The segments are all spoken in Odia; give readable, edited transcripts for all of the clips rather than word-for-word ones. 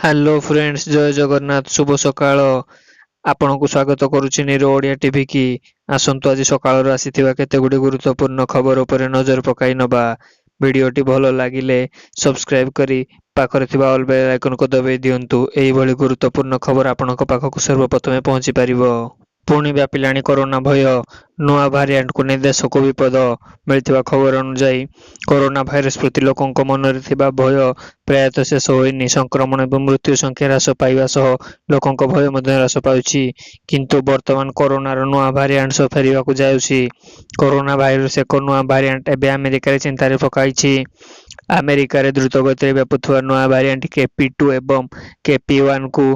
ହ୍ୟାଲୋ ଫ୍ରେଣ୍ଡସ୍, ଜୟ ଜଗନ୍ନାଥ, ଶୁଭ ସକାଳ। ଆପଣଙ୍କୁ ସ୍ୱାଗତ କରୁଛି ନିର ଓଡ଼ିଆ ଟିଭି କି। ଆସନ୍ତୁ ଆଜି ସକାଳରୁ ଆସିଥିବା କେତେଗୁଡ଼ିଏ ଗୁରୁତ୍ୱପୂର୍ଣ୍ଣ ଖବର ଉପରେ ନଜର ପକାଇ ନବା। ଭିଡ଼ିଓଟି ଭଲ ଲାଗିଲେ ସବସ୍କ୍ରାଇବ କରି ପାଖରେ ଥିବା ଅଲ୍ ବେଲ୍ ଆଇକନକୁ ଦବାଇ ଦିଅନ୍ତୁ। ଏହିଭଳି ଗୁରୁତ୍ୱପୂର୍ଣ୍ଣ ଖବର ଆପଣଙ୍କ ପାଖକୁ ସର୍ବପ୍ରଥମେ ପହଞ୍ଚି ପାରିବ। ପୁଣି ବ୍ୟାପିଲାଣି କରୋନା ଭୟ, ନୂଆ ଭାରିଆଣ୍ଟକୁ ନେଇ ଦେଶକୁ ବିପଦ। ମିଳିଥିବା ଖବର ଅନୁଯାୟୀ କରୋନା ଭାଇରସ ପ୍ରତି ଲୋକଙ୍କ ମନରେ ଥିବା ଭୟ ପ୍ରାୟତଃ ଶେଷ ହୋଇନି। ସଂକ୍ରମଣ ଏବଂ ମୃତ୍ୟୁ ସଂଖ୍ୟା ହ୍ରାସ ପାଇବା ସହ ଲୋକଙ୍କ ଭୟ ମଧ୍ୟ ହ୍ରାସ ପାଉଛି। କିନ୍ତୁ ବର୍ତ୍ତମାନ କରୋନାର ନୂଆ ଭାରିଆଣ୍ଟ ସହ ଫେରିବାକୁ ଯାଉଛି। କରୋନା ଭାଇରସ ଏକ ନୂଆ ଭାରିଆଣ୍ଟ ଏବେ ଆମେରିକାରେ ଚିନ୍ତାରେ ପକାଇଛି। ଆମେରିକାରେ ଦ୍ରୁତଗତିରେ ବ୍ୟାପୁଥିବା ନୂଆ ଭାରିଆଣ୍ଟ କେପି2 ଏବଂ କେପି1କୁ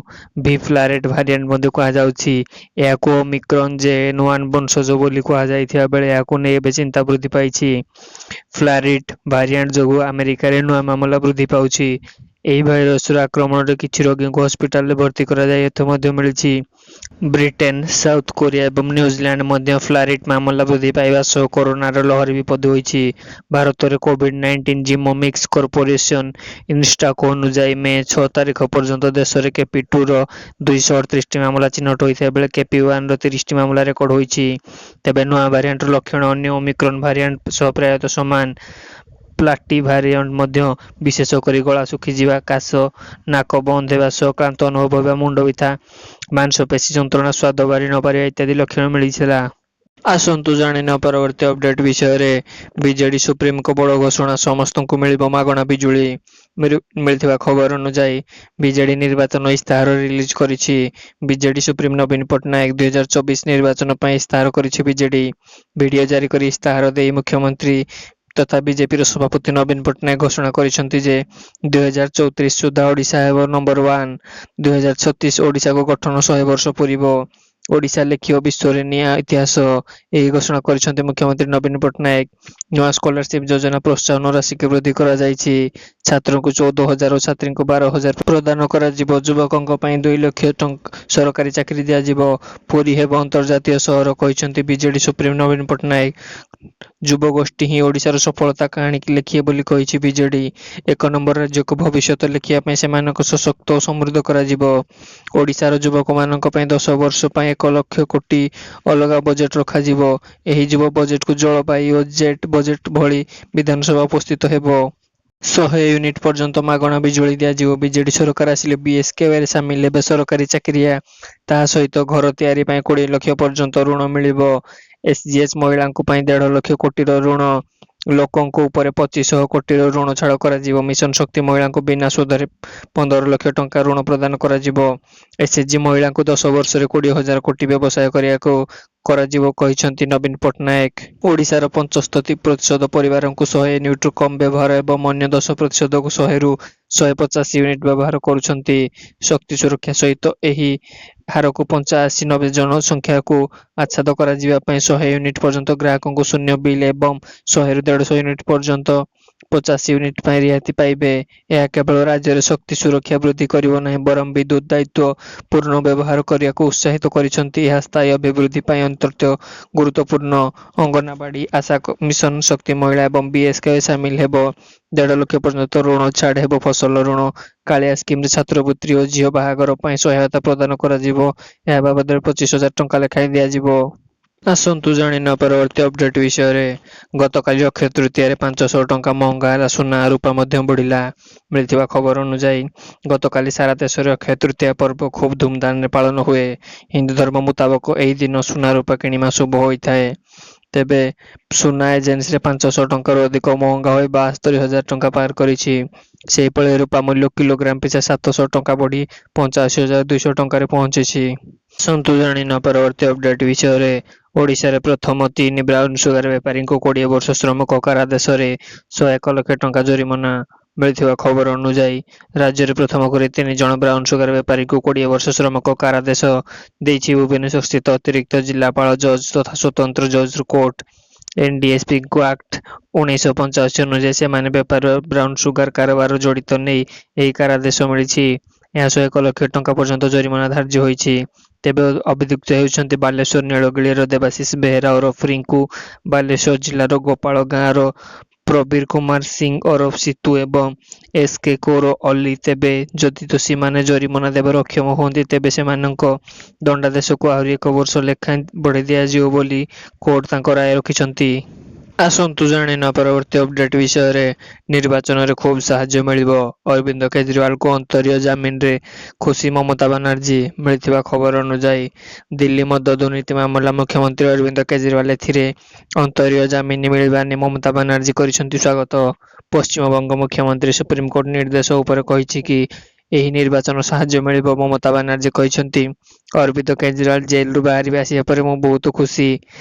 ଭି-ଫ୍ଲାରେଟ୍ ଭାରିଆଣ୍ଟ ମଧ୍ୟ କୁହାଯାଉଛି। ଏହାକୁ ଓମିକ୍ରନ୍ ଜେ.1 ବଂଶଜ ବୋଲି କୁହାଯାଇଥିବା ବେଳେ ଏହାକୁ ନେଇ ଏବେ ଚିନ୍ତା ବୃଦ୍ଧି ପାଇଛି। ଫ୍ଲାରିଟ୍ ଭାରିଆଣ୍ଟ ଯୋଗୁଁ ଆମେରିକାରେ ନୂଆ ମାମଲା ବୃଦ୍ଧି ପାଉଛି। ଏହି ଭାଇରସର ଆକ୍ରମଣରେ କିଛି ରୋଗୀଙ୍କୁ ହସ୍ପିଟାଲରେ ଭର୍ତ୍ତି କରାଯାଇଥିବା ମଧ୍ୟ ମିଳିଛି। ବ୍ରିଟେନ୍, ସାଉଥ କୋରିଆ ଏବଂ ନ୍ୟୁଜିଲ୍ୟାଣ୍ଡ ମଧ୍ୟ ଫ୍ଲାରିଟ୍ ମାମଲା ବୃଦ୍ଧି ପାଇବା ସହ କରୋନାର ଲହରୀ ବିପଦ ହୋଇଛି। ଭାରତରେ କୋଭିଡ୍-19 ଜିନୋମିକ୍ସ କର୍ପୋରେସନ ଇନଷ୍ଟାକ ଅନୁଯାୟୀ ମେ 6 ତାରିଖ ପର୍ଯ୍ୟନ୍ତ ଦେଶରେ କେପି2ର 238ଟି ମାମଲା ଚିହ୍ନଟ ହୋଇଥିବା ବେଳେ କେପି1ର 30ଟି ମାମଲା ରେକର୍ଡ ହୋଇଛି। ତେବେ ନୂଆ ଭାରିଆଣ୍ଟର ଲକ୍ଷଣ ଅନ୍ୟ ଓମିକ୍ରନ୍ ଭାରିଆଣ୍ଟ ସହ ପ୍ରାୟତଃ ସମାନ। ପ୍ଲାଟି ଭାରିଆଣ୍ଟ ମଧ୍ୟ, ବିଶେଷ କରି ଗଳା ଶୁଖିଯିବା, କାଶ, ନାକ ବନ୍ଦ ହେବା ସହ କ୍ଳାନ୍ତ ଅନୁଭବ ହେବା, ମୁଣ୍ଡ ବିନ୍ଧା, ମାଂସପେଶୀ ଯନ୍ତ୍ରଣା, ସ୍ୱାଦ ବାରି ନ ପାରିବା ଇତ୍ୟାଦି ଲକ୍ଷଣ ମିଳିଥିଲା। ଆସନ୍ତୁ ଜାଣିନେବା ପରବର୍ତ୍ତୀ ଅପଡେଟ୍ ବିଷୟରେ। ବିଜେଡି ସୁପ୍ରିମୋଙ୍କ ବଡ଼ ଘୋଷଣା, ସମସ୍ତଙ୍କୁ ମିଳିବ ମାଗଣା ବିଜୁଳି। ମିଳିଥିବା ଖବର ଅନୁଯାୟୀ ବିଜେଡି ନିର୍ବାଚନ ଇସ୍ତାହାର ରିଲିଜ କରିଛି। ବିଜେଡି ସୁପ୍ରିମୋ ନବୀନ ପଟ୍ଟନାୟକ 2024 ନିର୍ବାଚନ ପାଇଁ ଇସ୍ତାହାର କରିଛି ବିଜେଡି। ଭିଡିଓ ଜାରି କରି ଇସ୍ତାହାର ଦେଇ ମୁଖ୍ୟମନ୍ତ୍ରୀ ତଥା ବିଜେପିର ସଭାପତି ନବୀନ ପଟ୍ଟନାୟକ ଘୋଷଣା କରିଛନ୍ତି ଯେ 2034 ସୁଦ୍ଧା ଓଡ଼ିଶା ହେବ ନମ୍ବର 1। 2036 ଓଡ଼ିଶାକୁ ଗଠନ 100 ବର୍ଷ ପୂରିବ। ଓଡ଼ିଶା ଲେଖିବ ବିଶ୍ୱରେ ନୂଆ ଇତିହାସ। ଏହି ଘୋଷଣା କରିଛନ୍ତି ମୁଖ୍ୟମନ୍ତ୍ରୀ ନବୀନ ପଟ୍ଟନାୟକ। ନୂଆ ସ୍କଲାରସିପ୍ ଯୋଜନା ପ୍ରୋତ୍ସାହନ ରାଶିକୁ ବୃଦ୍ଧି କରାଯାଇଛି। ଛାତ୍ରଙ୍କୁ 14,000 ଓ ଛାତ୍ରୀଙ୍କୁ 12,000 ପ୍ରଦାନ କରାଯିବ। ଯୁବକଙ୍କ ପାଇଁ 2 ଲକ୍ଷ ସରକାରୀ ଚାକିରି ଦିଆଯିବ। ପୁରୀ ହେବ ଅନ୍ତର୍ଜାତୀୟ ସହର, କହିଛନ୍ତି ବିଜେଡି ସୁପ୍ରିମୋ ନବୀନ ପଟ୍ଟନାୟକ। ଯୁବଗୋଷ୍ଠୀ ହିଁ ଓଡ଼ିଶାର ସଫଳତା କାହାଣୀ ଲେଖିବେ ବୋଲି କହିଛି ବିଜେଡି। 1 ନମ୍ବର ରାଜ୍ୟକୁ ଭବିଷ୍ୟତ ଲେଖିବା ପାଇଁ ସେମାନଙ୍କୁ ସଶକ୍ତ ଓ ସମୃଦ୍ଧ କରାଯିବ। ଓଡ଼ିଶାର ଯୁବକମାନଙ୍କ ପାଇଁ 10 ବର୍ଷ ପାଇଁ 1 ଲକ୍ଷ କୋଟି ଅଲଗା ବଜେଟ ରଖାଯିବ। ଏହି ଯୁବ ବଜେଟକୁ ଜଳବାୟୁ ଓ ଜେଟ୍ ବଜେଟ ଭଳି ବିଧାନସଭା ଉପସ୍ଥିତ ହେବ। 100 ୟୁନିଟ୍ ପର୍ଯ୍ୟନ୍ତ ମାଗଣା ବିଜୁଳି ଦିଆଯିବ। ବିଜେଡି ସରକାର ଆସିଲେ ବିଏସ୍କେୱାଇରେ ସାମିଲ ହେବେ ସରକାରୀ ଚାକିରିଆ। ତାହା ସହିତ ଘର ତିଆରି ପାଇଁ 20 ଲକ୍ଷ ପର୍ଯ୍ୟନ୍ତ ଋଣ ମିଳିବ। ଏସ୍ଜିଏଚ୍ ମହିଳାଙ୍କ ପାଇଁ 1.5 ଲକ୍ଷ କୋଟିର ଋଣ। ଲୋକଙ୍କ ଉପରେ 2500 କୋଟିର ଋଣ ଛାଡ଼ କରାଯିବ। ମିଶନ ଶକ୍ତି ମହିଳାଙ୍କୁ ବିନା ସୁଧରେ 15 ଲକ୍ଷ ଟଙ୍କା ଋଣ ପ୍ରଦାନ କରାଯିବ। ଏସ୍ଏଚ୍ଜି ମହିଳାଙ୍କୁ 10 ବର୍ଷରେ 20,000 କୋଟି ବ୍ୟବସାୟ କରିବାକୁ କରାଯିବ, କହିଛନ୍ତି ନବୀନ ପଟ୍ଟନାୟକ। ଓଡ଼ିଶାର 75% ପରିବାରଙ୍କୁ 100 ୟୁନିଟ୍ରୁ କମ୍ ବ୍ୟବହାର ଏବଂ ଅନ୍ୟ 10%କୁ 100ରୁ 150 ୟୁନିଟ୍ ବ୍ୟବହାର କରୁଛନ୍ତି। ଶକ୍ତି ସୁରକ୍ଷା ସହିତ ଏହି ହାରକୁ 85-90 ଜନସଂଖ୍ୟାକୁ ଆଚ୍ଛାଦ କରାଯିବା ପାଇଁ 100 ୟୁନିଟ୍ ପର୍ଯ୍ୟନ୍ତ ଗ୍ରାହକଙ୍କୁ ଶୂନ୍ୟ ବିଲ୍ ଏବଂ 100ରୁ 150 ୟୁନିଟ୍ ପର୍ଯ୍ୟନ୍ତ 50 ୟୁନିଟ୍ ପାଇଁ ରିହାତି ପାଇବେ। ଏହା କେବଳ ରାଜ୍ୟରେ ଶକ୍ତି ସୁରକ୍ଷା ବୃଦ୍ଧି କରିବ ନାହିଁ, ବରଂ ବିଦ୍ୟୁତ୍ ଦାୟିତ୍ୱ ପୂର୍ଣ୍ଣ ବ୍ୟବହାର କରିବାକୁ ଉତ୍ସାହିତ କରିଛନ୍ତି। ଏହା ସ୍ଥାୟୀ ଅଭିବୃଦ୍ଧି ପାଇଁ ଅତ୍ୟନ୍ତ ଗୁରୁତ୍ୱପୂର୍ଣ୍ଣ। ଅଙ୍ଗନବାଡି, ଆଶା, ମିଶନ ଶକ୍ତି ମହିଳା ଏବଂ ବିଏସ୍କେୱାଇ ସାମିଲ ହେବ। 1.5 ଲକ୍ଷ ପର୍ଯ୍ୟନ୍ତ ଋଣ ଛାଡ଼ ହେବ। ଫସଲ ଋଣ, କାଳିଆ ସ୍କିମରେ ଛାତ୍ରବୃତ୍ତି ଓ ଝିଅ ବାହାଘର ପାଇଁ ସହାୟତା ପ୍ରଦାନ କରାଯିବ। ଏହା ବାବଦରେ 25,000 ଟଙ୍କା ଲେଖାଏଁ ଦିଆଯିବ। ଆସନ୍ତୁ ଜାଣିନେବା ପରବର୍ତ୍ତୀ ଅପଡେଟ୍ ବିଷୟରେ। ଗତକାଲି ଅକ୍ଷୟ ତୃତୀୟାରେ 500 ଟଙ୍କା ମହଙ୍ଗା ହେଲା ସୁନା, ରୂପା ମଧ୍ୟ ବଢ଼ିଲା। ମିଳିଥିବା ଖବର ଅନୁଯାୟୀ ଗତକାଲି ସାରା ଦେଶରେ ଅକ୍ଷୟ ତୃତୀୟା ପର୍ବ ଖୁବ୍ ଧୁମଧାମରେ ପାଳନ ହୁଏ। ହିନ୍ଦୁ ଧର୍ମ ମୁତାବକ ଏହି ଦିନ ସୁନା ରୂପା କିଣିବା ଶୁଭ ହୋଇଥାଏ। ତେବେ ସୁନା ଏଜେନ୍ସିରେ 500 ଟଙ୍କାରୁ ଅଧିକ ମହଙ୍ଗା ହୋଇ 72,000 ଟଙ୍କା ପାର କରିଛି। ସେହିଭଳି ରୂପା ମୂଲ୍ୟ କିଲୋଗ୍ରାମ ପିଛା 700 ଟଙ୍କା ବଢ଼ି 85,200 ଟଙ୍କାରେ ପହଞ୍ଚିଛି। ଆସନ୍ତୁ ଜାଣିନେବା ପରବର୍ତ୍ତୀ ଅପଡେଟ୍ ବିଷୟରେ। ଓଡ଼ିଶାରେ ପ୍ରଥମ 3 ବ୍ରାଉନ୍ ସୁଗାର ବେପାରୀଙ୍କୁ 20 ବର୍ଷ ଶ୍ରମ କାରାଦେଶରେ 101 ଲକ୍ଷ ଟଙ୍କା ଜରିମାନା। ମିଳିଥିବା ଖବର ଅନୁଯାୟୀ ରାଜ୍ୟରେ ପ୍ରଥମ କରି 3 ଜଣ ବ୍ରାଉନ୍ ସୁଗାର ବେପାରୀଙ୍କୁ 20 ବର୍ଷ ଶ୍ରମ କାରାଦେଶ ଦେଇଛି ଭୁବନେଶ୍ୱରସ୍ଥିତ ଅତିରିକ୍ତ ଜିଲ୍ଲାପାଳ ଜଜ୍ ତଥା ସ୍ୱତନ୍ତ୍ର ଜଜ୍ର କୋର୍ଟ। ଏନ୍ଡିପିଏସ୍କୁ ଆକ୍ଟ 1985 ଅନୁଯାୟୀ ସେମାନେ ବେପାର ବ୍ରାଉନ୍ ସୁଗାର କାରବାର ଜଡ଼ିତ ନେଇ ଏହି କାରାଦେଶ ମିଳିଛି। ଏହା 101 ଲକ୍ଷ ଟଙ୍କା ପର୍ଯ୍ୟନ୍ତ ଜରିମାନା ଧାର୍ଯ୍ୟ ହୋଇଛି। ତେବେ ଅଭିଯୁକ୍ତ ହେଉଛନ୍ତି ବାଲେଶ୍ୱର ନୀଳଗିରିର ଦେବାଶିଷ ବେହେରା ଓରଫ ରିଙ୍କୁ, ବାଲେଶ୍ୱର ଜିଲ୍ଲାର ଗୋପାଳ ଗାଁର ପ୍ରବୀର କୁମାର ସିଂ ଓରଫ ସିତୁ ଏବଂ ଏସ୍.କେ. କୌର ଅଲି। ତେବେ ଯଦି ଦୋଷୀମାନେ ଜରିମାନା ଦେବାରେ ଅକ୍ଷମ ହୁଅନ୍ତି ତେବେ ସେମାନଙ୍କ ଦଣ୍ଡାଦେଶକୁ ଆହୁରି 1 ବର୍ଷ ଲେଖାଏଁ ବଢ଼ାଇ ଦିଆଯିବ ବୋଲି କୋର୍ଟ ତାଙ୍କ ରାୟ ରଖିଛନ୍ତି। ଆସନ୍ତୁ ଜାଣିବା ପରବର୍ତ୍ତୀ ଅପଡେଟ୍ ବିଷୟରେ। ନିର୍ବାଚନରେ ଖୁବ୍ ସାହାଯ୍ୟ ମିଳିବ, ଅରବିନ୍ଦ କେଜରିୱାଲଙ୍କୁ ଅନ୍ତରୀୟ ଜାମିନରେ ଖୁସି ମମତା ବାନାର୍ଜୀ। ମିଳିଥିବା ଖବର ଅନୁଯାୟୀ ଦିଲ୍ଲୀ ମଦ ଦୁର୍ନୀତି ମାମଲା ମୁଖ୍ୟମନ୍ତ୍ରୀ ଅରବିନ୍ଦ କେଜରିୱାଲ ଏଥିରେ ଅନ୍ତରୀୟ ଜାମିନ ମିଳିବା ନେଇ ମମତା ବାନାର୍ଜୀ କରିଛନ୍ତି ସ୍ୱାଗତ। ପଶ୍ଚିମବଙ୍ଗ ମୁଖ୍ୟମନ୍ତ୍ରୀ ସୁପ୍ରିମକୋର୍ଟ ନିର୍ଦ୍ଦେଶ ଉପରେ କହିଛି କି ଏହି ନିର୍ବାଚନ ସାହାଯ୍ୟ ମିଳିବ। ମମତା ବାନାର୍ଜୀ କହିଛନ୍ତି, ଅରବିନ୍ଦ କେଜରିୱାଲ ଜେଲରୁ ବାହାରି ଆସିବା ପରେ ମୁଁ ବହୁତ ଖୁସି।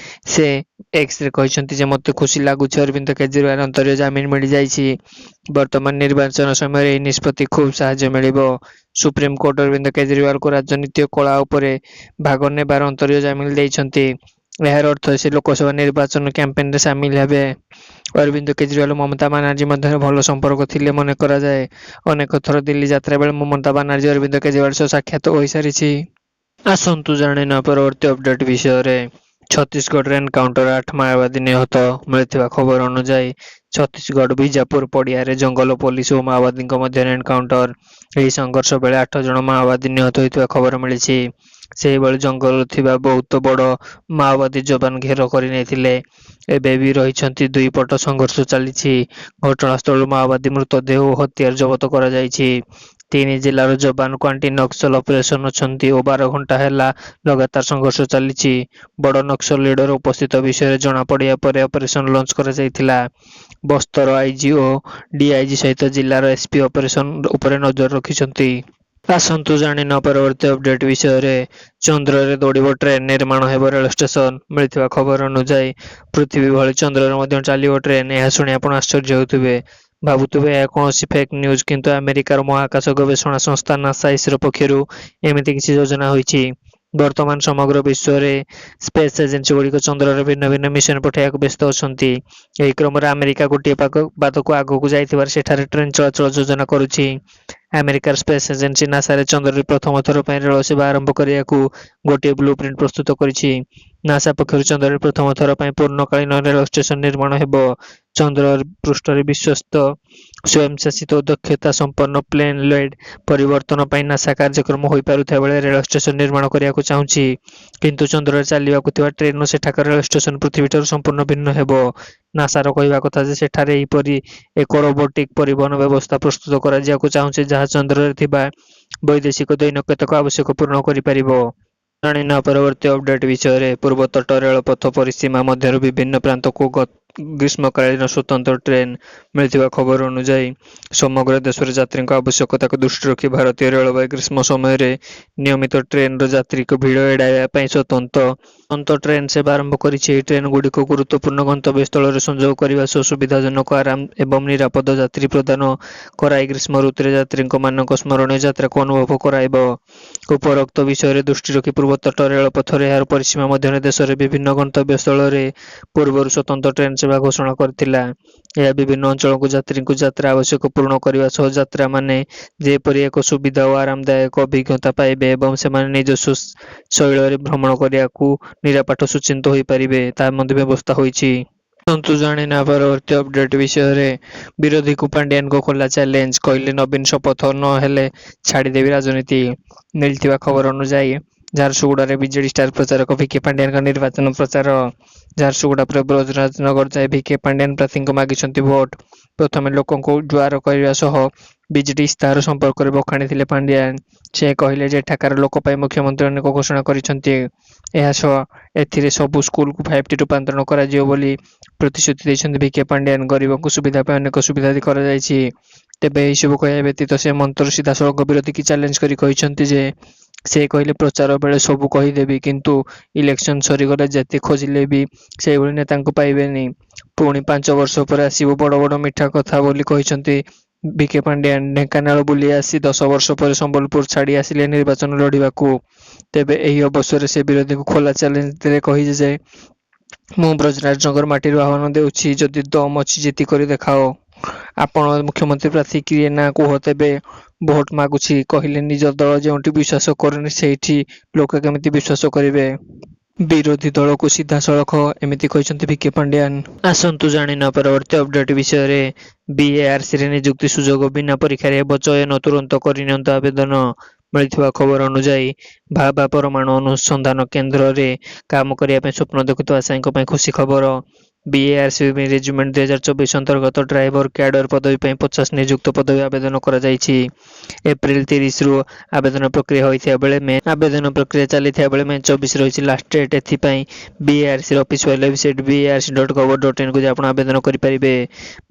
ସେ ଏକ୍ସରେ କହିଛନ୍ତି ଯେ ମୋତେ ଖୁସି ଲାଗୁଛି ଅରବିନ୍ଦ କେଜରିୱାଲ ଅନ୍ତରୀୟ ଜାମିନ ମିଳିଯାଇଛି। ବର୍ତ୍ତମାନ ନିର୍ବାଚନ ସମୟରେ ଏହି ନିଷ୍ପତ୍ତି ଖୁବ୍ ସାହାଯ୍ୟ ମିଳିବ। ସୁପ୍ରିମକୋର୍ଟ ଅରବିନ୍ଦ କେଜରିୱାଲଙ୍କୁ ରାଜନୀତି ଓ କଳା ଉପରେ ଭାଗ ନେବାର ଅନ୍ତରୀୟ ଜାମିନ ଦେଇଛନ୍ତି। ଏହାର ଅର୍ଥ ସେ ଲୋକସଭା ନିର୍ବାଚନ କ୍ୟାମ୍ପେନରେ ସାମିଲ ହେବେ। ଅରବିନ୍ଦ କେଜରିୱାଲ ଓ ମମତା ବାନାର୍ଜୀ ମଧ୍ୟରେ ଭଲ ସମ୍ପର୍କ ଥିଲେ ମନେ କରାଯାଏ। ଅନେକ ଥର ଦିଲ୍ଲୀ ଯାତ୍ରା ବେଳେ ମମତା ବାନାର୍ଜୀ ଅରବିନ୍ଦ କେଜରିୱାଲ ସହ ସାକ୍ଷାତ ହୋଇସାରିଛି। ଆସନ୍ତୁ ଜାଣିବା ପରବର୍ତ୍ତୀ ଅପଡେଟ୍ ବିଷୟରେ। ଛତିଶଗଡ଼ରେ ଏନକାଉଣ୍ଟର 8 ମାଓବାଦୀ ନିହତ। ମିଳିଥିବା ଖବର ଅନୁଯାୟୀ ଛତିଶଗଡ଼ ବିଜାପୁର ପଡ଼ିଆରେ ଜଙ୍ଗଲ ପୋଲିସ ଓ ମାଓବାଦୀଙ୍କ ମଧ୍ୟରେ ଏନକାଉଣ୍ଟର। ଏହି ସଂଘର୍ଷ ବେଳେ 8 ଜଣ ମାଓବାଦୀ ନିହତ ହୋଇଥିବା ଖବର ମିଳିଛି। ସେହିଭଳି ଜଙ୍ଗଲରେ ଥିବା ବହୁତ ବଡ଼ ମାଓବାଦୀ ଯବାନ ଘେର କରିନେଇଥିଲେ। ଏବେ ବି ରହିଛନ୍ତି। ଦୁଇ ପଟ ସଂଘର୍ଷ ଚାଲିଛି। ଘଟଣାସ୍ଥଳରୁ ମାଓବାଦୀ ମୃତଦେହ ଓ ହତିଆର ଜବତ କରାଯାଇଛି। 3 ଜିଲ୍ଲାର ଯବାନ କ୍ୱାଣ୍ଟି ନକ୍ସଲ ଅପରେସନ ଅଛନ୍ତି ଓ 12 ଘଣ୍ଟା ହେଲା ଲଗାତାର ସଂଘର୍ଷ ଚାଲିଛି। ବଡ଼ ନକ୍ସଲ ଲିଡର ଉପସ୍ଥିତ ବିଷୟରେ ଜଣାପଡ଼ିବା ପରେ ଅପରେସନ ଲଞ୍ଚ କରାଯାଇଥିଲା। ବସ୍ତର ଆଇଜି ଓ ଡିଆଇଜି ସହିତ ଜିଲ୍ଲାର ଏସପି ଅପରେସନ ଉପରେ ନଜର ରଖିଛନ୍ତି। ଆସନ୍ତୁ ଜାଣିବା ପରବର୍ତ୍ତୀ ଅପଡେଟ୍ ବିଷୟରେ। ଚନ୍ଦ୍ରରେ ଦୌଡ଼ିବ ଟ୍ରେନ୍, ନିର୍ମାଣ ହେବ ରେଳ ଷ୍ଟେସନ। ମିଳିଥିବା ଖବର ଅନୁଯାୟୀ ପୃଥିବୀ ଭଳି ଚନ୍ଦ୍ରରେ ମଧ୍ୟ ଚାଲିବ ଟ୍ରେନ୍। ଏହା ଶୁଣି ଆପଣ ଆଶ୍ଚର୍ଯ୍ୟ ହେଉଥିବେ। ଭାବୁଥିବେ ଏହା କୌଣସି ଫେକ୍ ନ୍ୟୁଜ୍, କିନ୍ତୁ ଆମେରିକାର ମହାକାଶ ଗବେଷଣା ସଂସ୍ଥା ନାସା ଇସ୍ରୋ ପକ୍ଷରୁ ଏମିତି କିଛି ଯୋଜନା ହୋଇଛି। ବର୍ତ୍ତମାନ ସମଗ୍ର ବିଶ୍ୱରେ ସ୍ପେସ୍ ଏଜେନ୍ସିଗୁଡ଼ିକ ଚନ୍ଦ୍ରରେ ଭିନ୍ନ ଭିନ୍ନ ମିଶନ ପଠାଇବାକୁ ବ୍ୟସ୍ତ ଅଛନ୍ତି। ଏହି କ୍ରମରେ ଆମେରିକା ଗୋଟିଏ ପାଦକୁ ଆଗକୁ ଯାଇଥିବାରୁ ସେଠାରେ ଟ୍ରେନ୍ ଚଳାଚଳ ଯୋଜନା କରୁଛି। ଆମେରିକାର ସ୍ପେସ୍ ଏଜେନ୍ସି ନାସାରେ ଚନ୍ଦ୍ରରେ ପ୍ରଥମ ଥର ପାଇଁ ରେଳ ସେବା ଆରମ୍ଭ କରିବାକୁ ଗୋଟିଏ ବ୍ଲୁପ୍ରିଣ୍ଟ ପ୍ରସ୍ତୁତ କରିଛି। ନାସା ପକ୍ଷରୁ ଚନ୍ଦ୍ରରେ ପ୍ରଥମ ଥର ପାଇଁ ପୂର୍ଣ୍ଣକାଳୀନ ରେଳ ଷ୍ଟେସନ ନିର୍ମାଣ ହେବ। ଚନ୍ଦ୍ର ପୃଷ୍ଠରେ ବିଶ୍ୱସ୍ତ, ସ୍ୱୟଂଶାସିତ ଓ ଦକ୍ଷତା ସମ୍ପନ୍ନ ପ୍ଲେନ୍ ଲୋଡ୍ ପରିବର୍ତ୍ତନ ପାଇଁ ନାସା କାର୍ଯ୍ୟକ୍ରମ ହୋଇପାରୁଥିବା ବେଳେ ରେଳ ଷ୍ଟେସନ ନିର୍ମାଣ କରିବାକୁ ଚାହୁଁଛି। କିନ୍ତୁ ଚନ୍ଦ୍ରରେ ଚାଲିବାକୁ ଥିବା ଟ୍ରେନ୍ ଓ ସେଠାକାର ରେଳ ଷ୍ଟେସନ ପୃଥିବୀଠାରୁ ସମ୍ପୂର୍ଣ୍ଣ ଭିନ୍ନ ହେବ। ନାସାର କହିବା କଥା ଯେ ସେଠାରେ ଏହିପରି ଏକ ରୋବୋଟିକ୍ ପରିବହନ ବ୍ୟବସ୍ଥା ପ୍ରସ୍ତୁତ କରାଯିବାକୁ ଚାହୁଁଛି ଯାହା ଚନ୍ଦ୍ରରେ ଥିବା ବୈଦେଶିକ ଦୈନିକତାକୁ ଆବଶ୍ୟକ ପୂରଣ କରିପାରିବ। ଜାଣିନେବା ପରବର୍ତ୍ତୀ ଅପଡେଟ୍ ବିଷୟରେ। ପୂର୍ବତଟ ରେଳପଥ ପରିସୀମା ମଧ୍ୟରୁ ବିଭିନ୍ନ ପ୍ରାନ୍ତକୁ ଗ୍ରୀଷ୍ମକାଳୀନ ସ୍ୱତନ୍ତ୍ର ଟ୍ରେନ୍। ମିଳିଥିବା ଖବର ଅନୁଯାୟୀ ସମଗ୍ର ଦେଶରେ ଯାତ୍ରୀଙ୍କ ଆବଶ୍ୟକତାକୁ ଦୃଷ୍ଟିରେ ରଖି ଭାରତୀୟ ରେଳବାଇ ଗ୍ରୀଷ୍ମ ସମୟରେ ନିୟମିତ ଟ୍ରେନ୍ର ଯାତ୍ରୀଙ୍କ ଭିଡ଼ ଏଡ଼ାଇବା ପାଇଁ ସ୍ୱତନ୍ତ୍ର ଟ୍ରେନ୍ ସେବା ଆରମ୍ଭ କରିଛି। ଏହି ଟ୍ରେନ୍‌ଗୁଡ଼ିକ ଗୁରୁତ୍ୱପୂର୍ଣ୍ଣ ଗନ୍ତବ୍ୟସ୍ଥଳରେ ସଂଯୋଗ କରିବା ସହ ସୁବିଧାଜନକ, ଆରାମ ଏବଂ ନିରାପଦ ଯାତ୍ରୀ ପ୍ରଦାନ କରାଇ ଗ୍ରୀଷ୍ମ ଋତୁରେ ଯାତ୍ରୀମାନଙ୍କ ସ୍ମରଣୀୟ ଯାତ୍ରାକୁ ଅନୁଭବ କରାଇବ। ଉପରୋକ୍ତ ବିଷୟରେ ଦୃଷ୍ଟି ରଖି ପୂର୍ବତଟ ରେଳପଥର ଏହାର ପରିସୀମା ମଧ୍ୟରେ ଦେଶର ବିଭିନ୍ନ ଗନ୍ତବ୍ୟସ୍ଥଳରେ ପୂର୍ବରୁ ସ୍ୱତନ୍ତ୍ର ଟ୍ରେନ୍ ସେବା ଘୋଷଣା କରିଥିଲା। ଏହା ବିଭିନ୍ନ ଅଞ୍ଚଳକୁ ଯାତ୍ରୀଙ୍କ ଯାତ୍ରା ଆବଶ୍ୟକ ପୂରଣ କରିବା ସହ ଯାତ୍ରୀମାନେ ଯେପରି ଏକ ସୁବିଧା ଓ ଆରାମଦାୟକ ଅଭିଜ୍ଞତା ପାଇବେ ଏବଂ ସେମାନେ ନିଜସ୍ୱ ଶୈଳୀରେ ଭ୍ରମଣ କରିବାକୁ ନିରାପଦ ସୁଚିନ୍ତିତ ହୋଇପାରିବେ, ତାହା ମଧ୍ୟ ବ୍ୟବସ୍ଥା ହୋଇଛି। ଆସନ୍ତୁ ଜାଣିନେବା ପରବର୍ତ୍ତୀ ଅପଡେଟ୍ ବିଷୟରେ। ବିରୋଧୀଙ୍କୁ ପାଣ୍ଡିଆନଙ୍କ ଖୋଲା ଚ୍ୟାଲେଞ୍ଜ, କହିଲେ ନବୀନ ଶପଥ ନ ହେଲେ ଛାଡ଼ିଦେବି ରାଜନୀତି। ମିଳିଥିବା ଖବର ଅନୁଯାୟୀ ଝାରସୁଗୁଡ଼ାରେ ବିଜେଡି ଷ୍ଟାର ପ୍ରଚାରକ ଭିକେ ପାଣ୍ଡିଆନଙ୍କ ନିର୍ବାଚନ ପ୍ରଚାର। ଝାରସୁଗୁଡ଼ା ପରେ ବ୍ରଜରାଜନଗର ଯାଇ ଭିକେ ପାଣ୍ଡିଆନ ପ୍ରାର୍ଥୀଙ୍କୁ ମାଗିଛନ୍ତି ଭୋଟ। ପ୍ରଥମେ ଲୋକଙ୍କୁ ଜୁହାର କରିବା ସହ ବିଜେଡି ଇସ୍ତାହାର ସମ୍ପର୍କରେ ବଖାଣିଥିଲେ ପାଣ୍ଡିଆନ। ସେ କହିଲେ ଯେ ଏଠାକାର ଲୋକ ପାଇଁ ମୁଖ୍ୟମନ୍ତ୍ରୀ ଅନେକ ଘୋଷଣା କରିଛନ୍ତି। ଏହାସହ ଏଥିରେ ସବୁ ସ୍କୁଲକୁ 5T ରୂପାନ୍ତରଣ କରାଯିବ ବୋଲି ପ୍ରତିଶ୍ରୁତି ଦେଇଛନ୍ତି ଭିକେ ପାଣ୍ଡିଆନ। ଗରିବଙ୍କ ସୁବିଧା ପାଇଁ ଅନେକ ସୁବିଧା କରାଯାଇଛି। ତେବେ ଏହିସବୁ କହିବା ବ୍ୟତୀତ ସେ ମନ୍ତ୍ରର ସିଧାସଳଖ ବିରୋଧୀଙ୍କୁ ଚ୍ୟାଲେଞ୍ଜ କରି କହିଛନ୍ତି ଯେ ସେ କହିଲେ ପ୍ରଚାର ବେଳେ ସବୁ କହିଦେବି, କିନ୍ତୁ ଇଲେକ୍ସନ ସରିଗଲେ ଯେତେ ଖୋଜିଲେ ବି ସେହିଭଳି ନେତାଙ୍କୁ ପାଇବେନି। ପୁଣି 5 ବର୍ଷ ପରେ ଆସିବ ବଡ଼ ବଡ଼ ମିଠା କଥା ବୋଲି କହିଛନ୍ତି ଭିକେ ପାଣ୍ଡିଆନ। ଢେଙ୍କାନାଳ ବୁଲି ଆସି 10 ବର୍ଷ ପରେ ସମ୍ବଲପୁର ଛାଡ଼ି ଆସିଲେ ନିର୍ବାଚନ ଲଢ଼ିବାକୁ। ତେବେ ଏହି ଅବସରରେ ସେ ବିରୋଧୀଙ୍କୁ ଖୋଲା ଚ୍ୟାଲେଞ୍ଜ ଦେଲେ, କହିଲେ ଯେ ମୁଁ ବ୍ରଜରାଜନଗର ମାଟିରୁ ଆହ୍ୱାନ ଦେଉଛି, ଯଦି ଦମ୍ ଅଛି ଜିତି କରି ଦେଖାଅ। ଆପଣ ମୁଖ୍ୟମନ୍ତ୍ରୀ ପ୍ରାର୍ଥୀ କିଏ ନା କୁହ, ତେବେ ଭୋଟ ମାଗୁଛି। କହିଲେ ନିଜ ଦଳ ଯେଉଁଠି ବିଶ୍ୱାସ କରୁନି ସେଇଠି ଲୋକେ କେମିତି ବିଶ୍ୱାସ କରିବେ। ବିରୋଧୀ ଦଳକୁ ସିଧାସଳଖ ଏମିତି କହିଛନ୍ତି ଭିକେ ପାଣ୍ଡିଆନ୍। ଆସନ୍ତୁ ଜାଣିନେବା ପରବର୍ତ୍ତୀ ଅପଡେଟ୍ ବିଷୟରେ। ବିଏଆରସିରେ ନିଯୁକ୍ତି ସୁଯୋଗ ବିନା ପରୀକ୍ଷାରେ ହେବ ଚୟନ, ତୁରନ୍ତ କରିନିଅନ୍ତୁ ଆବେଦନ। ମିଳିଥିବା ଖବର ଅନୁଯାୟୀ ଭାବା ପରମାଣୁ ଅନୁସନ୍ଧାନ କେନ୍ଦ୍ରରେ କାମ କରିବା ପାଇଁ ସ୍ୱପ୍ନ ଦେଖୁଥିବା ଆଶାୟୀଙ୍କ ପାଇଁ ଖୁସି ଖବର। ବିଏଆରସି ରେଜିମେଣ୍ଟ 2024 ଅନ୍ତର୍ଗତ ଡ୍ରାଇଭର କ୍ୟାଡର ପଦବୀ ପାଇଁ 50 ନିଯୁକ୍ତ ପଦବୀ ଆବେଦନ କରାଯାଇଛି। ଏପ୍ରିଲ 30ରୁ ଆବେଦନ ପ୍ରକ୍ରିୟା ହୋଇଥିବା ବେଳେ ଆବେଦନ ପ୍ରକ୍ରିୟା ଚାଲିଥିବା ବେଳେ ମେ 24 ରହିଛି ଲାଷ୍ଟ ଡେଟ୍। ଏଥିପାଇଁ ବିଏଆରସିର ଅଫିସିଆଲ ୱେବସାଇଟ୍ BARC.gov.in କୁ ଯାଇ ଆପଣ ଆବେଦନ କରିପାରିବେ।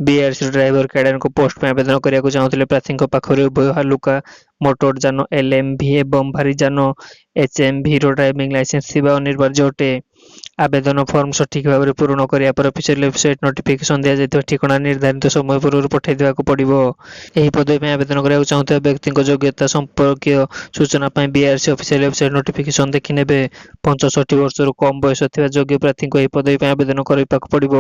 ବିଏଆରସିର ଡ୍ରାଇଭର କ୍ୟାଡରଙ୍କ ପୋଷ୍ଟ ପାଇଁ ଆବେଦନ କରିବାକୁ ଚାହୁଁଥିଲେ ପ୍ରାର୍ଥୀଙ୍କ ପାଖରେ ଉଭୟ ହାଲୁକା ମୋଟର ଯାନ LMV ଏବଂ ଭାରୀ ଯାନ HMVର ଡ୍ରାଇଭିଂ ଲାଇସେନ୍ସ ଥିବା ଅନିବାର୍ଯ୍ୟ ଅଟେ। ଆବେଦନ ଫର୍ମ ସଠିକ୍ ଭାବରେ ପୂରଣ କରିବା ପରେ ଅଫିସିଆଲ ୱେବସାଇଟ୍ ନୋଟିଫିକେସନ ଦିଆଯାଇଥିବା ଠିକଣା ନିର୍ଦ୍ଧାରିତ ସମୟ ପୂର୍ବରୁ ପଠାଇ ଦେବାକୁ ପଡ଼ିବ। ଏହି ପଦବୀ ପାଇଁ ଆବେଦନ କରିବାକୁ ଚାହୁଁଥିବା ବ୍ୟକ୍ତିଙ୍କ ଯୋଗ୍ୟତା ସମ୍ପର୍କୀୟ ସୂଚନା ପାଇଁ ବିଏଆରସି ଅଫିସିଆଲ ୱେବସାଇଟ୍ ନୋଟିଫିକେସନ ଦେଖିନେବେ। 65 ବର୍ଷରୁ କମ୍ ବୟସ ଥିବା ଯୋଗ୍ୟ ପ୍ରାର୍ଥୀଙ୍କୁ ଏହି ପଦବୀ ପାଇଁ ଆବେଦନ କରିବାକୁ ପଡ଼ିବ।